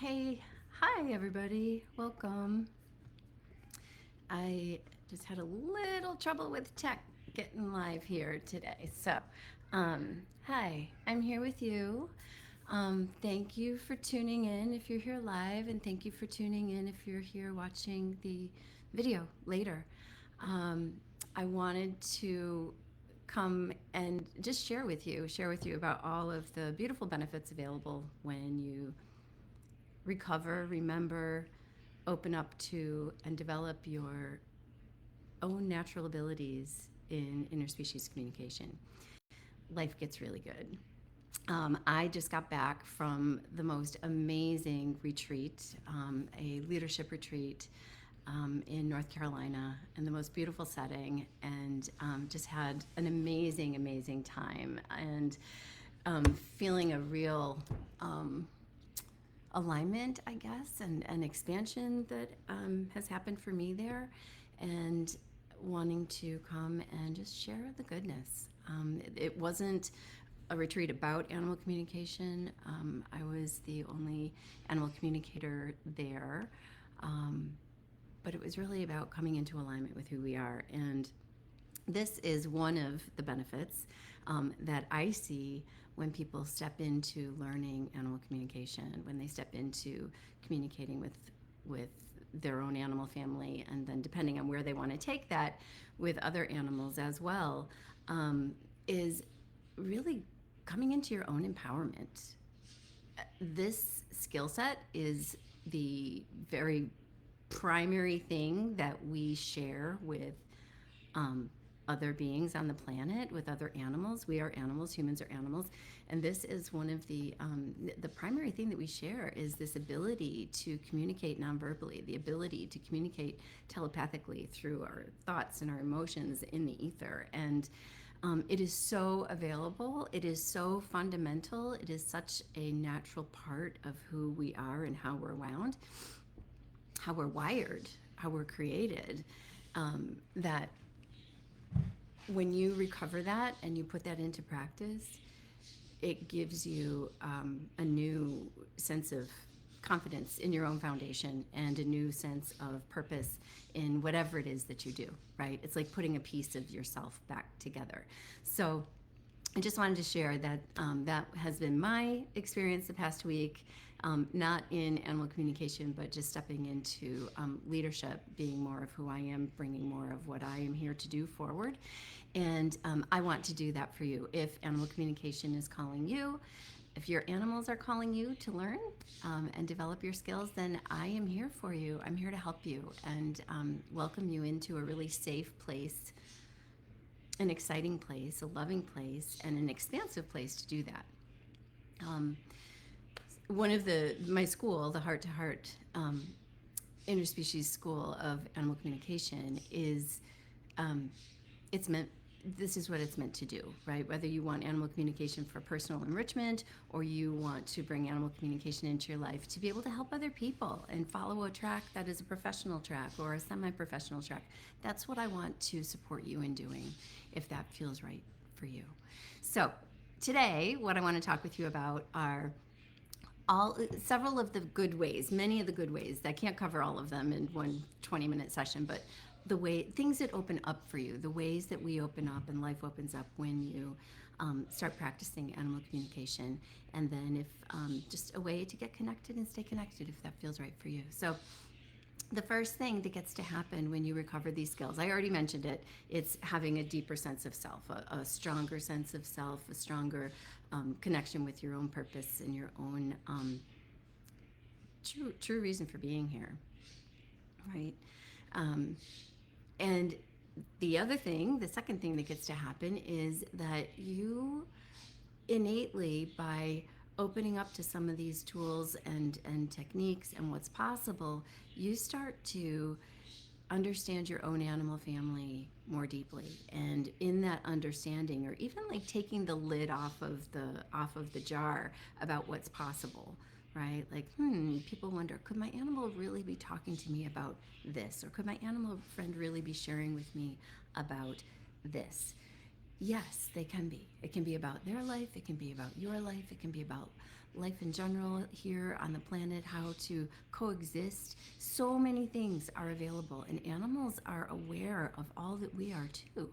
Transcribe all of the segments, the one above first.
Hey, hi everybody, welcome. I just had a little trouble with tech getting live here today. Hi, I'm here with you. Thank you for tuning in if you're here live, and thank you for tuning in if you're here watching the video later. I wanted to come and just share with you about all of the beautiful benefits available when you recover, remember, open up to, and develop your own natural abilities in interspecies communication. Life gets really good. I just got back from the most amazing retreat, a leadership retreat in North Carolina, in the most beautiful setting, and just had an amazing, amazing time, and feeling a real alignment, I guess, and expansion that has happened for me there, and wanting to come and just share the goodness. It wasn't a retreat about animal communication. I was the only animal communicator there, but it was really about coming into alignment with who we are. And this is one of the benefits that I see when people step into learning animal communication, when they step into communicating with their own animal family, and then depending on where they want to take that with other animals as well, is really coming into your own empowerment. This skill set is the very primary thing that we share with um, other beings on the planet, with other animals. We are animals, humans are animals, and this is one of the primary thing that we share is this ability to communicate nonverbally, the ability to communicate telepathically through our thoughts and our emotions in the ether. And it is so available. It is so fundamental. It is such a natural part of who we are and how we're wound, how we're wired, how we're created, that when you recover that and you put that into practice, it gives you a new sense of confidence in your own foundation and a new sense of purpose in whatever it is that you do, right? It's like putting a piece of yourself back together. So I just wanted to share that that has been my experience the past week, not in animal communication, but just stepping into leadership, being more of who I am, bringing more of what I am here to do forward. And I want to do that for you. If animal communication is calling you, if your animals are calling you to learn and develop your skills, then I am here for you. I'm here to help you and welcome you into a really safe place, an exciting place, a loving place, and an expansive place to do that. One of my school, the Heart to Heart Interspecies School of Animal Communication, is it's meant. This is what it's meant to do, right? Whether you want animal communication for personal enrichment or you want to bring animal communication into your life to be able to help other people and follow a track that is a professional track or a semi-professional track, that's what I want to support you in doing, if that feels right for you. So today, what I want to talk with you about are several of the good ways, many of the good ways. I can't cover all of them in one 20-minute session, but the way things that open up for you, the ways that we open up and life opens up when you start practicing animal communication, and then if just a way to get connected and stay connected if that feels right for you. So the first thing that gets to happen when you recover these skills, I already mentioned it, it's having a deeper sense of self, a stronger sense of self, a stronger connection with your own purpose and your own true reason for being here, right? And the second thing that gets to happen is that you innately, by opening up to some of these tools and techniques and what's possible, you start to understand your own animal family more deeply. And in that understanding, or even like taking the lid off of the jar about what's possible, right? Like, people wonder, could my animal really be talking to me about this? Or could my animal friend really be sharing with me about this? Yes, they can be. It can be about their life, it can be about your life, it can be about life in general here on the planet, how to coexist. So many things are available, and animals are aware of all that we are too.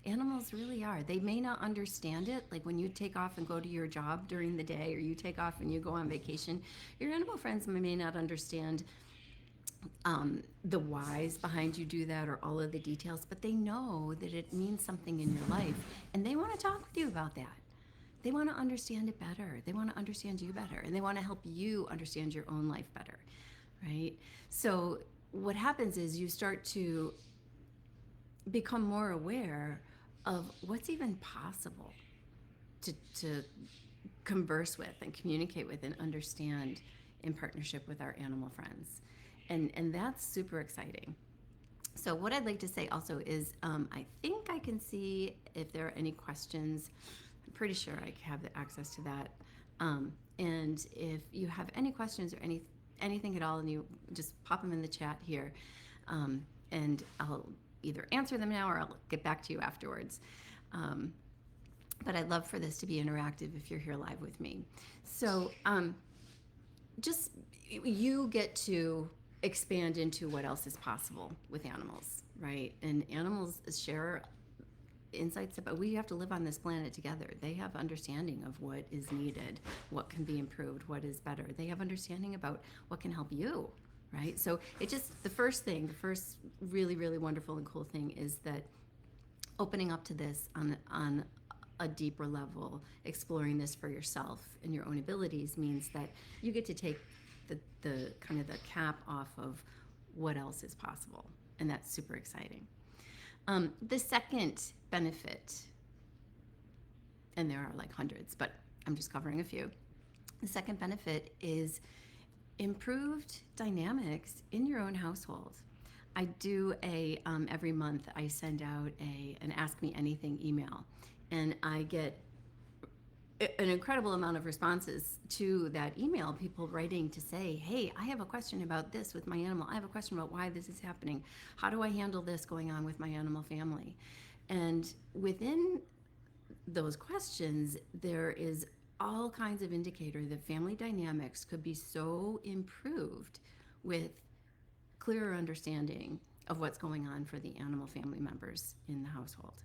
Animals really are. They may not understand it. Like when you take off and go to your job during the day, or you take off and you go on vacation, your animal friends may not understand the whys behind you do that or all of the details, but they know that it means something in your life, and they want to talk with you about that. They want to understand it better. They want to understand you better, and they want to help you understand your own life better, right? So what happens is you start to become more aware of what's even possible to converse with and communicate with and understand in partnership with our animal friends. And that's super exciting. So what I'd like to say also is I think I can see if there are any questions. I'm pretty sure I have the access to that. And if you have any questions or anything at all, and you just pop them in the chat here, and I'll either answer them now or I'll get back to you afterwards. But I'd love for this to be interactive if you're here live with me. So just you get to expand into what else is possible with animals, right? And animals share insights about, we have to live on this planet together. They have understanding of what is needed, what can be improved, what is better. They have understanding about what can help you, right? So it just, the first really, really wonderful and cool thing is that opening up to this on a deeper level, exploring this for yourself and your own abilities, means that you get to take the kind of the cap off of what else is possible, and that's super exciting. The second benefit, and there are like hundreds, but I'm just covering a few. The second benefit is improved dynamics in your own household. I do every month I send out an Ask Me Anything email, and I get an incredible amount of responses to that email. People writing to say, hey, I have a question about this with my animal. I have a question about why this is happening. How do I handle this going on with my animal family? And within those questions, there is all kinds of indicator that family dynamics could be so improved with clearer understanding of what's going on for the animal family members in the household.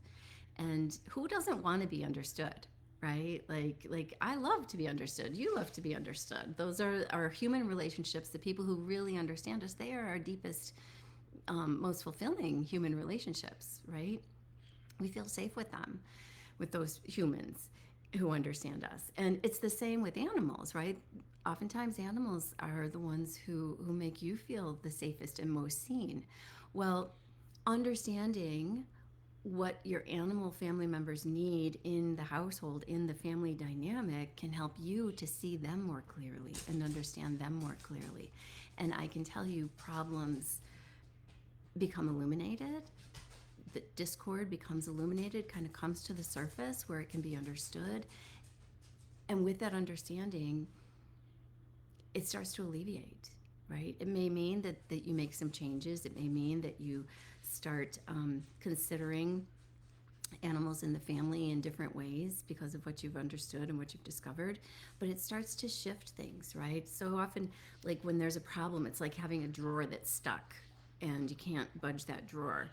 And who doesn't want to be understood, right? Like I love to be understood. You love to be understood. Those are our human relationships. The people who really understand us, they are our deepest, most fulfilling human relationships, right? We feel safe with them, with those humans who understand us. And it's the same with animals, right? Oftentimes animals are the ones who make you feel the safest and most seen. Well, understanding what your animal family members need in the household, in the family dynamic, can help you to see them more clearly and understand them more clearly. And I can tell you, problems become illuminated. The discord becomes illuminated, kind of comes to the surface where it can be understood. And with that understanding, it starts to alleviate, right? It may mean that you make some changes. It may mean that you start considering animals in the family in different ways because of what you've understood and what you've discovered. But it starts to shift things, right? So often, like when there's a problem, it's like having a drawer that's stuck and you can't budge that drawer,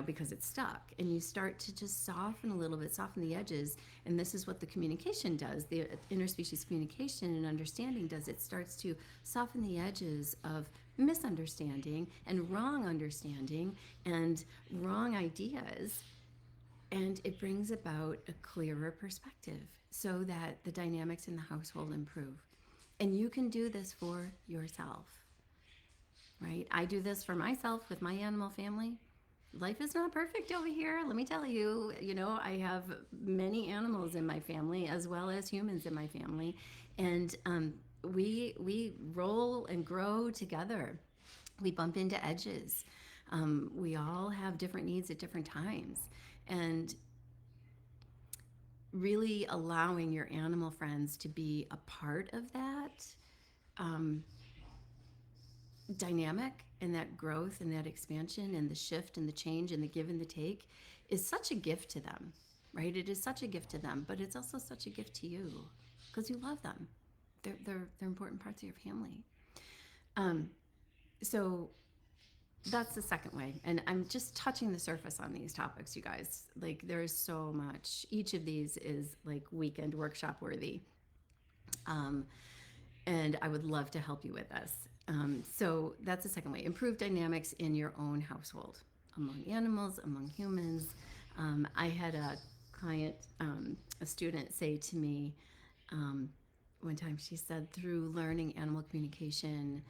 because it's stuck. And you start to just soften a little bit, soften the edges. And this is what the communication does. The interspecies communication and understanding does. It starts to soften the edges of misunderstanding and wrong understanding and wrong ideas. And it brings about a clearer perspective so that the dynamics in the household improve. And you can do this for yourself, right? I do this for myself with my animal family. Life is not perfect over here, let me tell you. I have many animals in my family as well as humans in my family, and we roll and grow together. We bump into edges. We all have different needs at different times, and really allowing your animal friends to be a part of that dynamic and that growth and that expansion and the shift and the change and the give and the take is such a gift to them. right? It is such a gift to them, but it's also such a gift to you because you love them. They're important parts of your family. Um, so that's the second way. And I'm just touching the surface on these topics, you guys. Like, there's so much. Each of these is like weekend workshop worthy. Um, and I would love to help you with this. So that's the second way. Improve dynamics in your own household, among animals, among humans. I had a client, a student, say to me um, one time, she said, through learning animal communication,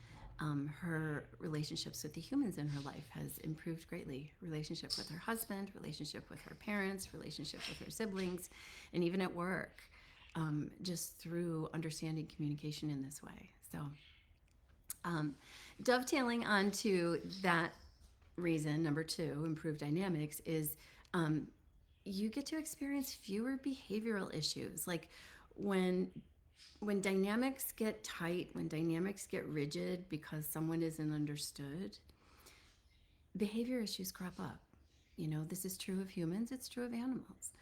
her relationships with the humans in her life has improved greatly. Relationship with her husband, relationship with her parents, relationship with her siblings, and even at work, just through understanding communication in this way. So, um, dovetailing onto that reason, number two, improved dynamics, is um, you get to experience fewer behavioral issues. Like when when dynamics get tight, when dynamics get rigid because someone isn't understood, behavior issues crop up. You know, this is true of humans, it's true of animals.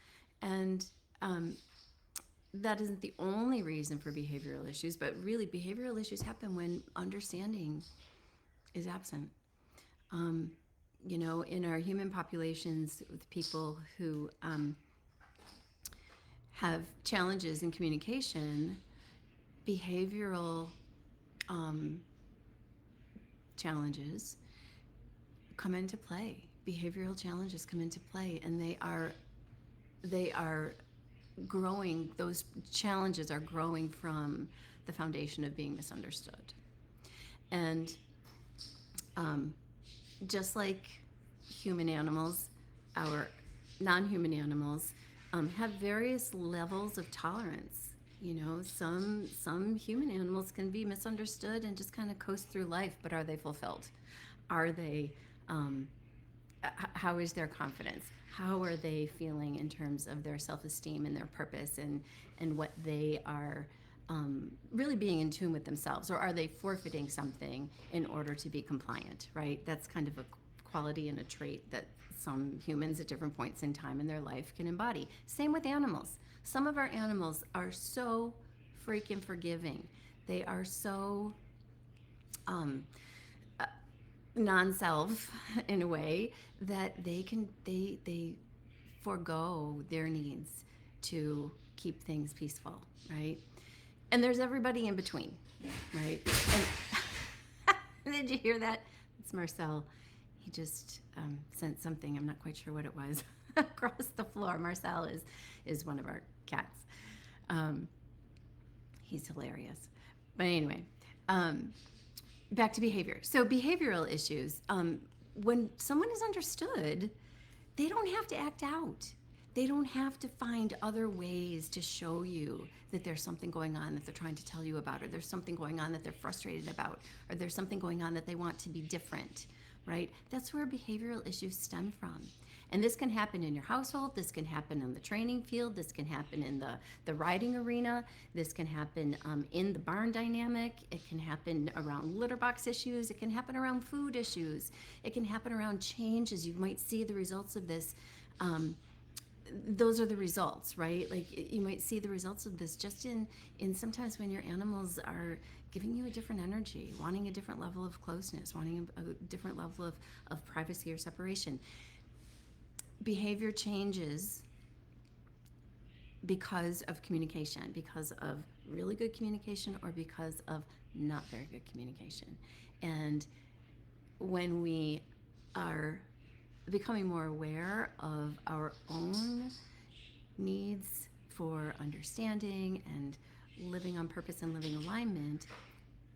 And um, that isn't the only reason for behavioral issues, but really, behavioral issues happen when understanding is absent. Um, you know, in our human populations, with people who have challenges in communication, behavioral um, challenges come into play. Behavioral challenges come into play, and they are growing. Those challenges are growing from the foundation of being misunderstood. And um, just like human animals, our non-human animals have various levels of tolerance. You know, some human animals can be misunderstood and just kind of coast through life, but are they fulfilled? Are they um, how is their confidence? How are they feeling in terms of their self-esteem and their purpose, and what they are really being in tune with themselves? Or are they forfeiting something in order to be compliant, right? That's kind of a quality and a trait that some humans at different points in time in their life can embody. Same with animals. Some of our animals are so freaking forgiving. They are so um, non-self in a way that they forego their needs to keep things peaceful, right? And there's everybody in between, right? And did you hear that? It's Marcel. He just sent something. I'm not quite sure what it was across the floor. Marcel is one of our cats. Um, he's hilarious. But anyway, back to behavior. So behavioral issues. When someone is understood, they don't have to act out. They don't have to find other ways to show you that there's something going on that they're trying to tell you about, or there's something going on that they're frustrated about, or there's something going on that they want to be different, right? That's where behavioral issues stem from. And this can happen in your household, this can happen in the training field, this can happen in the riding arena, this can happen in the barn dynamic, it can happen around litter box issues, it can happen around food issues, it can happen around changes. You might see the results of this. Those are the results, right? Like you might see the results of this just in sometimes when your animals are giving you a different energy, wanting a different level of closeness, wanting a different level of privacy or separation. Behavior changes because of communication, because of really good communication or because of not very good communication. And when we are becoming more aware of our own needs for understanding and living on purpose and living alignment,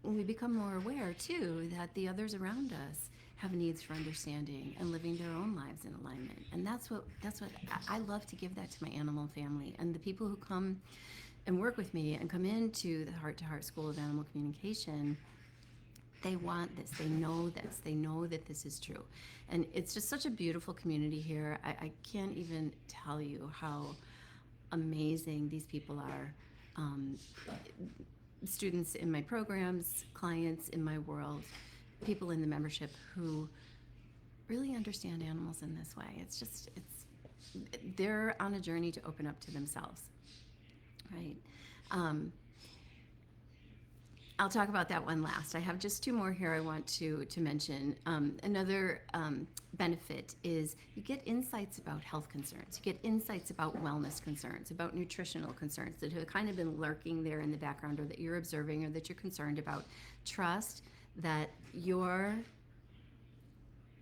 we become more aware too that the others around us have needs for understanding and living their own lives in alignment. And that's what I love to give that to my animal family and the people who come and work with me and come into the Heart to Heart School of Animal Communication. They want this. They know this. They know that this is true. And it's just such a beautiful community here. I can't even tell you how amazing these people are. Students in my programs, clients in my world, people in the membership who really understand animals in this way. It's they're on a journey to open up to themselves, right? Um, I'll talk about that one last. I have just two more here I want to mention. Another benefit is you get insights about health concerns. You get insights about wellness concerns, about nutritional concerns that have kind of been lurking there in the background, or that you're observing, or that you're concerned about. Trust that your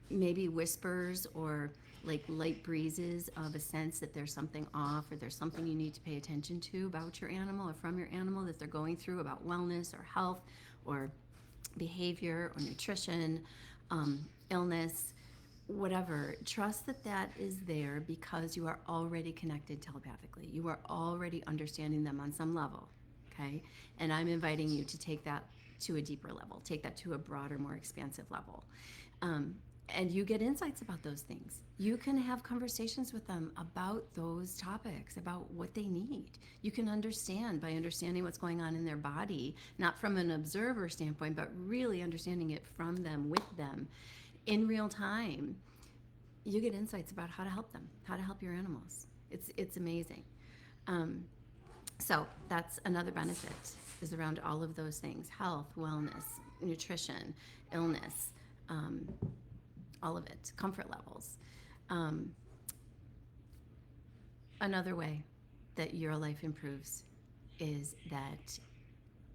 maybe whispers or like light breezes of a sense that there's something off, or there's something you need to pay attention to about your animal or from your animal that they're going through, about wellness or health or behavior or nutrition, illness, whatever. Trust that that is there because you are already connected telepathically. You are already understanding them on some level, okay? And I'm inviting you to take that to a deeper level, take that to a broader, more expansive level. Um, and you get insights about those things. You can have conversations with them about those topics, about what they need. You can understand by understanding what's going on in their body, not from an observer standpoint, but really understanding it from them, with them, in real time. You get insights about how to help them, how to help your animals. It's amazing. Um, so that's another benefit, is around all of those things: health, wellness, nutrition, illness, um, all of it, comfort levels. Um, Another way that your life improves is that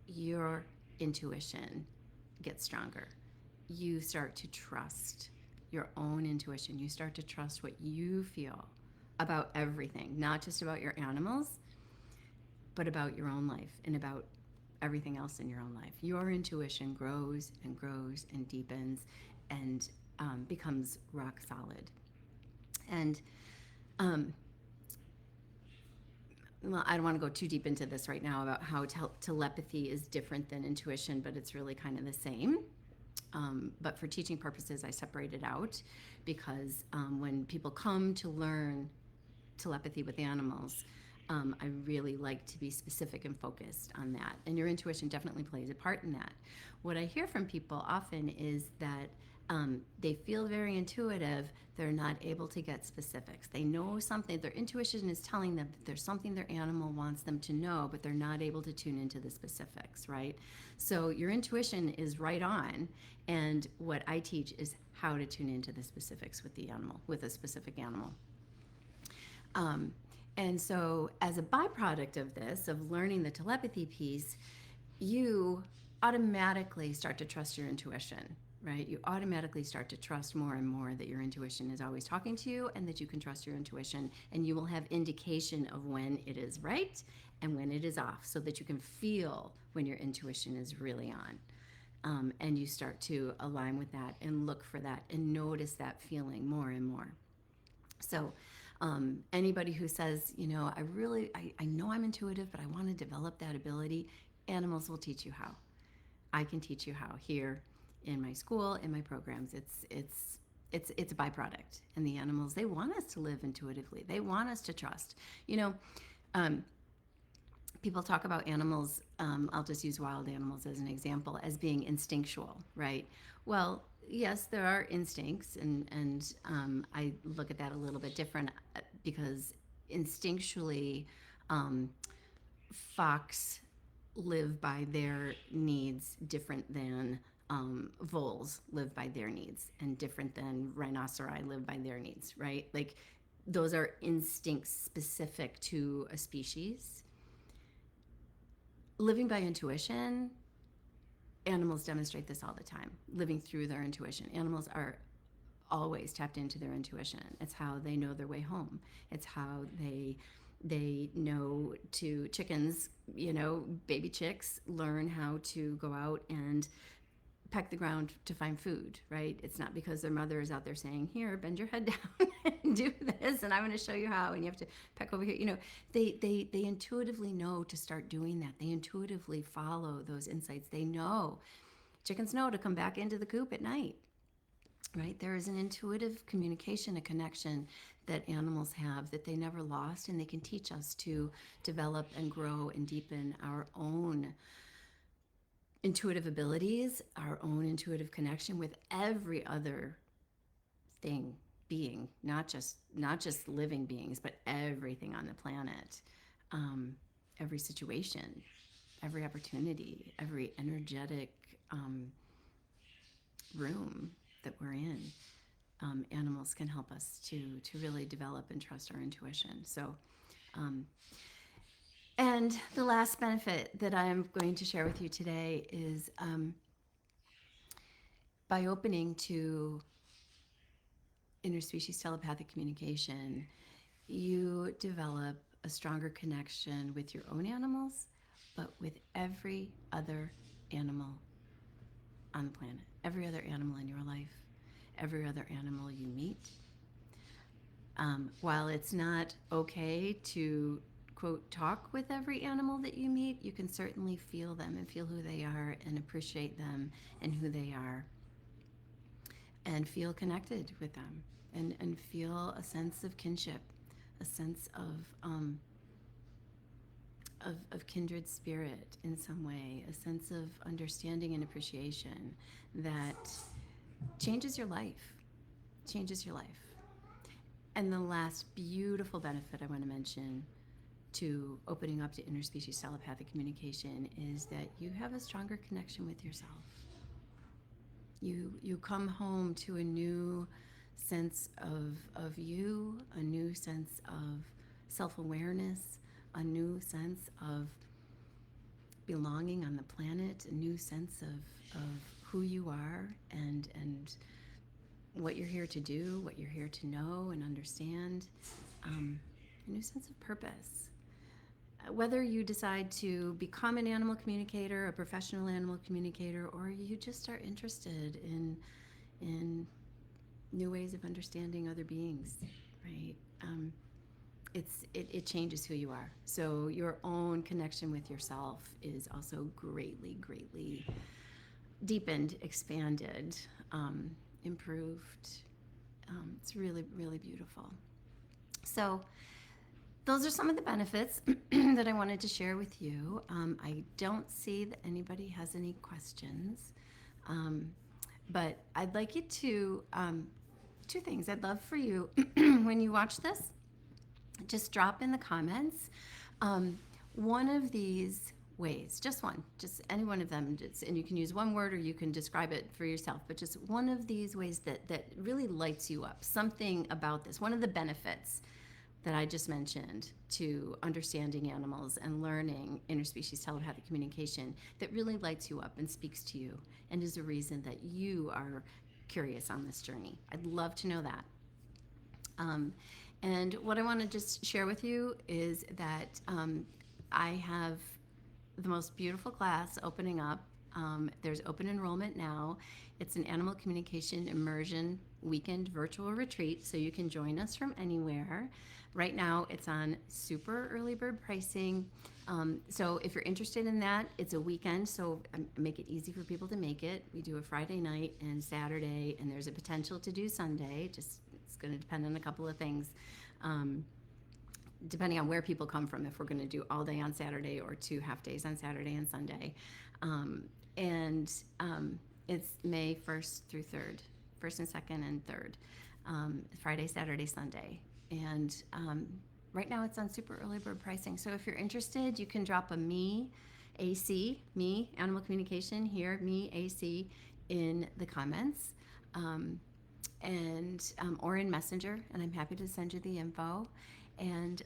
your intuition gets stronger. You start to trust your own intuition. You start to trust what you feel about everything, not just about your animals, but about your own life and about everything else in your own life. Your intuition grows and grows and deepens and becomes rock solid. And well, I don't want to go too deep into this right now about how telepathy is different than intuition, but it's really kind of the same. But for teaching purposes, I separate it out because when people come to learn telepathy with animals, I really like to be specific and focused on that. And your intuition definitely plays a part in that. What I hear from people often is that they feel very intuitive. They're not able to get specifics. They know something. Their intuition is telling them that there's something their animal wants them to know, but they're not able to tune into the specifics, right? So your intuition is right on. And what I teach is how to tune into the specifics with the animal, with a specific animal. And so, as a byproduct of this, of learning the telepathy piece, you automatically start to trust your intuition, right? You automatically start to trust more and more that your intuition is always talking to you, and that you can trust your intuition, and you will have indication of when it is right and when it is off, so that you can feel when your intuition is really on. And you start to align with that and look for that and notice that feeling more and more. So anybody who says, I know I'm intuitive, but I want to develop that ability, animals will teach you how. I can teach you how here in my school, in my programs. It's a byproduct. And the animals, they want us to live intuitively. They want us to trust. People talk about animals, I'll just use wild animals as an example, as being instinctual, right? Well, yes, there are instincts, and I look at that a little bit different because instinctually, fox live by their needs different than voles live by their needs, and different than rhinoceri live by their needs, right? Like, those are instincts specific to a species. Living by intuition, animals demonstrate this all the time, living through their intuition. Animals are always tapped into their intuition. It's how they know their way home. It's how they know to chickens, baby chicks learn how to go out and peck the ground to find food, right? It's not because their mother is out there saying, here, bend your head down and do this, and I'm going to show you how, and you have to peck over here. They intuitively know to start doing that. They intuitively follow those insights. They know, chickens know to come back into the coop at night, right? There is an intuitive communication, a connection that animals have that they never lost, and they can teach us to develop and grow and deepen our own intuitive abilities, our own intuitive connection with every other thing being, not just living beings, but everything on the planet, um, every situation, every opportunity, every energetic um, room that we're in. Animals can help us to really develop and trust our intuition. So, um, and the last benefit that I'm going to share with you today is by opening to interspecies telepathic communication, you develop a stronger connection with your own animals, but with every other animal on the planet, every other animal in your life, every other animal you meet. While it's not okay to, quote, talk with every animal that you meet, you can certainly feel them and feel who they are and appreciate them and who they are and feel connected with them and feel a sense of kinship, a sense of kindred spirit in some way, a sense of understanding and appreciation that changes your life, changes your life. And the last beautiful benefit I want to mention to opening up to interspecies telepathic communication is that you have a stronger connection with yourself. You come home to a new sense of you, a new sense of self-awareness, a new sense of belonging on the planet, a new sense of who you are and what you're here to do, what you're here to know and understand, a new sense of purpose. Whether you decide to become an animal communicator, a professional animal communicator, or you just are interested in new ways of understanding other beings, right? It changes who you are. So your own connection with yourself is also greatly deepened, expanded, improved. It's really beautiful. So those are some of the benefits that I wanted to share with you. I don't see that anybody has any questions, but I'd like you to, two things. I'd love for you, when you watch this, just drop in the comments one of these ways, just one, just any one of them, and you can use one word or you can describe it for yourself, but just one of these ways that really lights you up, something about this, one of the benefits that I just mentioned to understanding animals and learning interspecies telepathic communication that really lights you up and speaks to you and is a reason that you are curious on this journey. I'd love to know that. And what I want to just share with you is that I have the most beautiful class opening up. There's open enrollment now. It's an animal communication immersion weekend virtual retreat, so you can join us from anywhere. Right now, it's on super early bird pricing. So if you're interested in that, it's a weekend, so I make it easy for people to make it. We do a Friday night and Saturday, and there's a potential to do Sunday. Just it's going to depend on a couple of things. Depending on where people come from, if we're going to do all day on Saturday or 2 half days on Saturday and Sunday. It's May 1st through 3rd, 1st and 2nd and 3rd, Friday, Saturday, Sunday. And right now it's on super early bird pricing. So if you're interested, you can drop a me, AC, me, animal communication here, me, AC, in the comments. Or in Messenger, and I'm happy to send you the info. And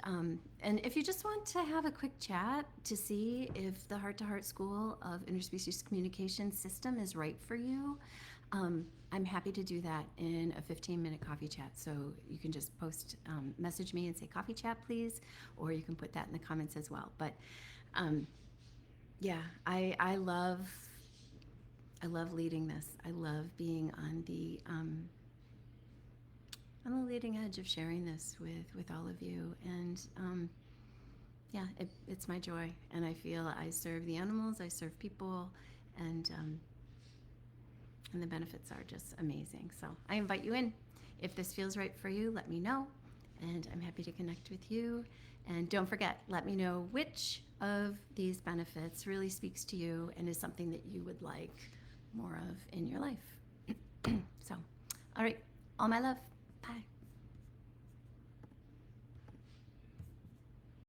if you just want to have a quick chat to see if the heart-to-heart school of interspecies communication system is right for you, I'm happy to do that in a 15-minute coffee chat. So you can just message me and say coffee chat, please, or you can put that in the comments as well. But yeah, I love leading this. I love being on the leading edge of sharing this with all of you, and yeah, it's my joy, and I feel I serve the animals, I serve people, and the benefits are just amazing. So I invite you in. If this feels right for you, let me know, and I'm happy to connect with you. And don't forget, let me know which of these benefits really speaks to you and is something that you would like more of in your life. So, all right, all my love. Bye.